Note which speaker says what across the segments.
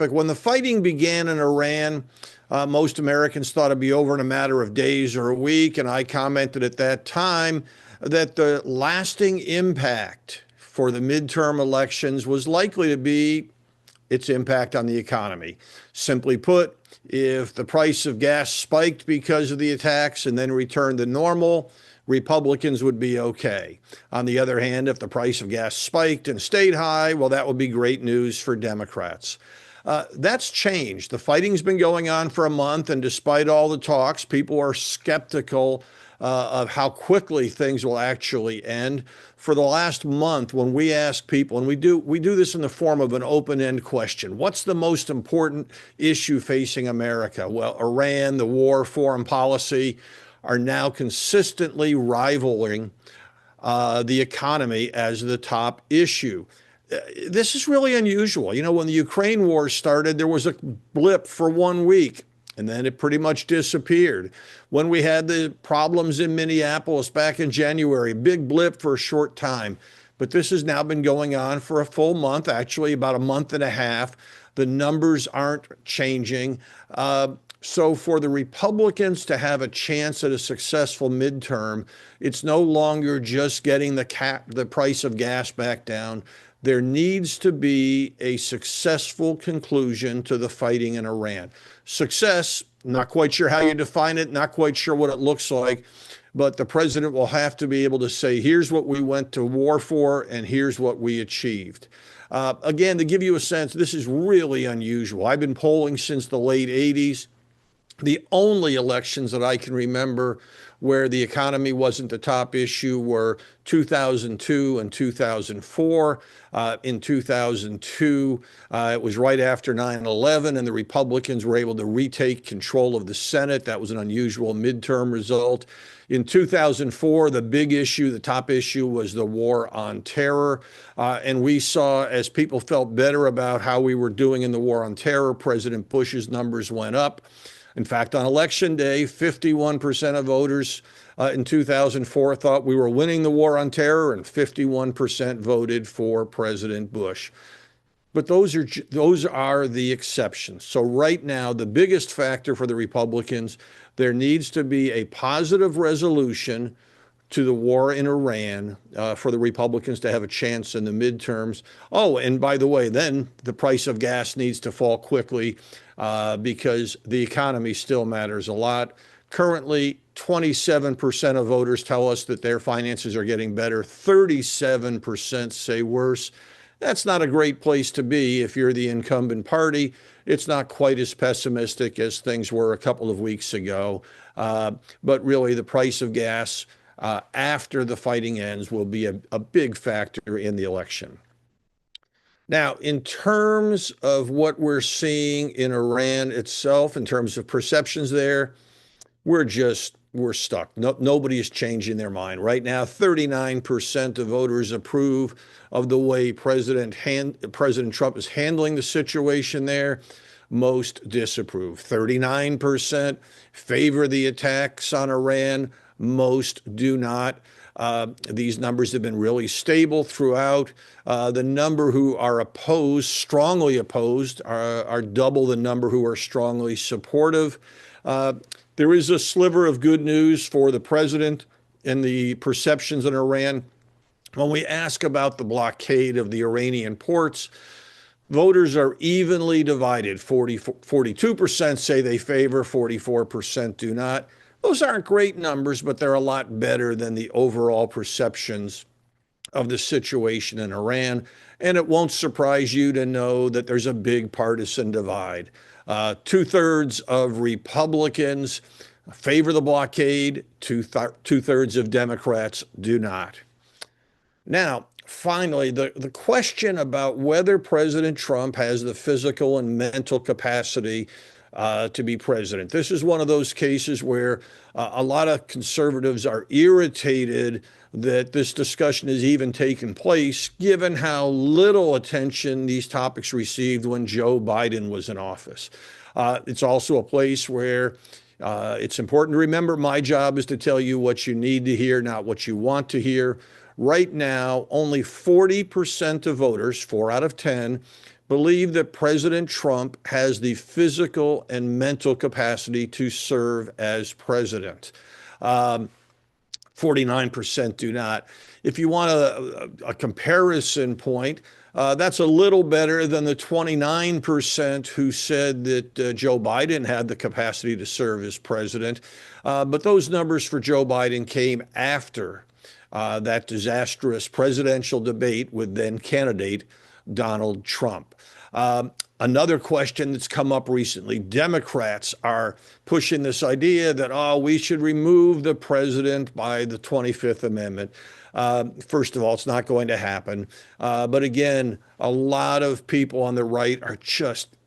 Speaker 1: But when the fighting began in Iran, most Americans thought it'd be over in a matter of days or a week. And I commented at that time that the lasting impact for the midterm elections was likely to be its impact on the economy. Simply put, if the price of gas spiked because of the attacks and then returned to normal, Republicans would be okay. On the other hand, if the price of gas spiked and stayed high, well, that would be great news for Democrats. That's changed. The fighting's been going on for a month, and despite all the talks, people are skeptical of how quickly things will actually end. For the last month, when we ask people, and we do this in the form of an open-end question, what's the most important issue facing America? Well, Iran, the war, foreign policy are now consistently rivaling the economy as the top issue. This is really unusual. You know, when the Ukraine war started, there was a blip for 1 week, and then it pretty much disappeared. When we had the problems in Minneapolis back in January, big blip for a short time. But this has now been going on for a full month, actually about a month and a half. The numbers aren't changing. So for the Republicans to have a chance at a successful midterm, it's no longer just getting the price of gas back down. There needs to be a successful conclusion to the fighting in Iran. Success, not quite sure how you define it, not quite sure what it looks like, but the president will have to be able to say, here's what we went to war for, and here's what we achieved. Again, to give you a sense, this is really unusual. I've been polling since the late 80s. The only elections that I can remember where the economy wasn't the top issue were 2002 and 2004. In 2002, it was right after 9/11, and the Republicans were able to retake control of the Senate. That was an unusual midterm result. In 2004, the big issue, the top issue, was the war on terror. And we saw, as people felt better about how we were doing in the war on terror, President Bush's numbers went up. In fact, on election day, 51% of voters in 2004 thought we were winning the war on terror, and 51% voted for President Bush. But those are the exceptions. So right now, the biggest factor for the Republicans, there needs to be a positive resolution to the war in Iran for the Republicans to have a chance in the midterms. Oh, and by the way, then the price of gas needs to fall quickly because the economy still matters a lot. Currently, 27% of voters tell us that their finances are getting better. 37% say worse. That's not a great place to be if you're the incumbent party. It's not quite as pessimistic as things were a couple of weeks ago. But really, the price of gas after the fighting ends will be a big factor in the election. Now, in terms of what we're seeing in Iran itself, in terms of perceptions there, we're stuck. Nobody is changing their mind. Right now, 39% of voters approve of the way President Trump is handling the situation there. Most disapprove. 39% favor the attacks on Iran. Most do not. These numbers have been really stable throughout. The number who are opposed, strongly opposed, are double the number who are strongly supportive. There is a sliver of good news for the president and the perceptions in Iran. When we ask about the blockade of the Iranian ports, voters are evenly divided. 42% say they favor, 44% do not. Those aren't great numbers, but they're a lot better than the overall perceptions of the situation in Iran. And it won't surprise you to know that there's a big partisan divide. 2/3 of Republicans favor the blockade, two-thirds of Democrats do not. Now, finally, the question about whether President Trump has the physical and mental capacity to be president. This is one of those cases where a lot of conservatives are irritated that this discussion has even taken place, given how little attention these topics received when Joe Biden was in office. It's also a place where it's important to remember my job is to tell you what you need to hear, not what you want to hear. Right now, only 40% of voters, 4 out of 10, believe that President Trump has the physical and mental capacity to serve as president. Um, 49% do not. If you want a comparison point, that's a little better than the 29% who said that Joe Biden had the capacity to serve as president. But those numbers for Joe Biden came after that disastrous presidential debate with then candidate Donald Trump. Another question that's come up recently, Democrats are pushing this idea that, oh, we should remove the president by the 25th Amendment. First of all, it's not going to happen. But again, a lot of people on the right are just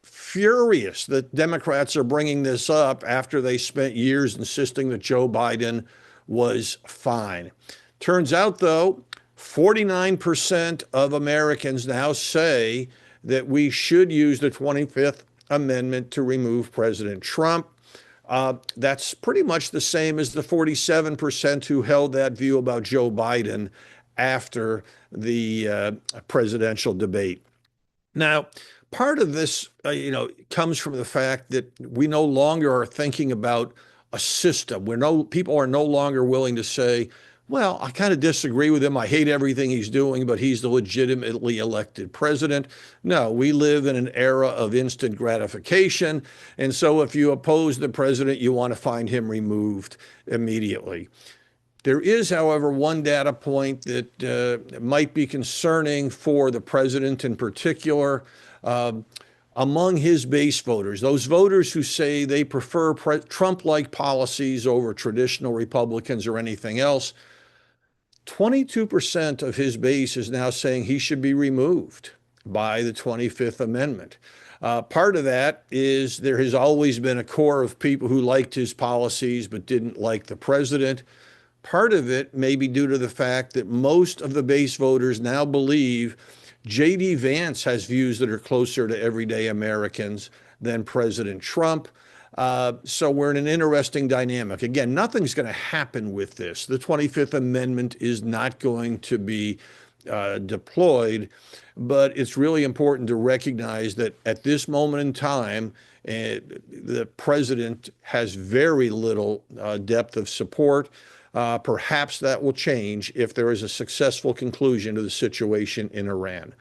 Speaker 1: furious that Democrats are bringing this up after they spent years insisting that Joe Biden was fine. Turns out, though, 49% of Americans now say that we should use the 25th Amendment to remove President Trump. That's pretty much the same as the 47% who held that view about Joe Biden after the presidential debate. Now, part of this, comes from the fact that we no longer are thinking about a system. People are no longer willing to say, well, I kind of disagree with him. I hate everything he's doing, but he's the legitimately elected president. No, we live in an era of instant gratification. And so if you oppose the president, you want to find him removed immediately. There is, however, one data point that might be concerning for the president in particular. Among his base voters, those voters who say they prefer Trump-like policies over traditional Republicans or anything else, 22% of his base is now saying he should be removed by the 25th Amendment. Part of that is there has always been a core of people who liked his policies but didn't like the president. Part of it may be due to the fact that most of the base voters now believe J.D. Vance has views that are closer to everyday Americans than President Trump. So we're in an interesting dynamic. Again, nothing's going to happen with this. The 25th Amendment is not going to be deployed, but it's really important to recognize that at this moment in time, the president has very little depth of support. Perhaps that will change if there is a successful conclusion to the situation in Iran.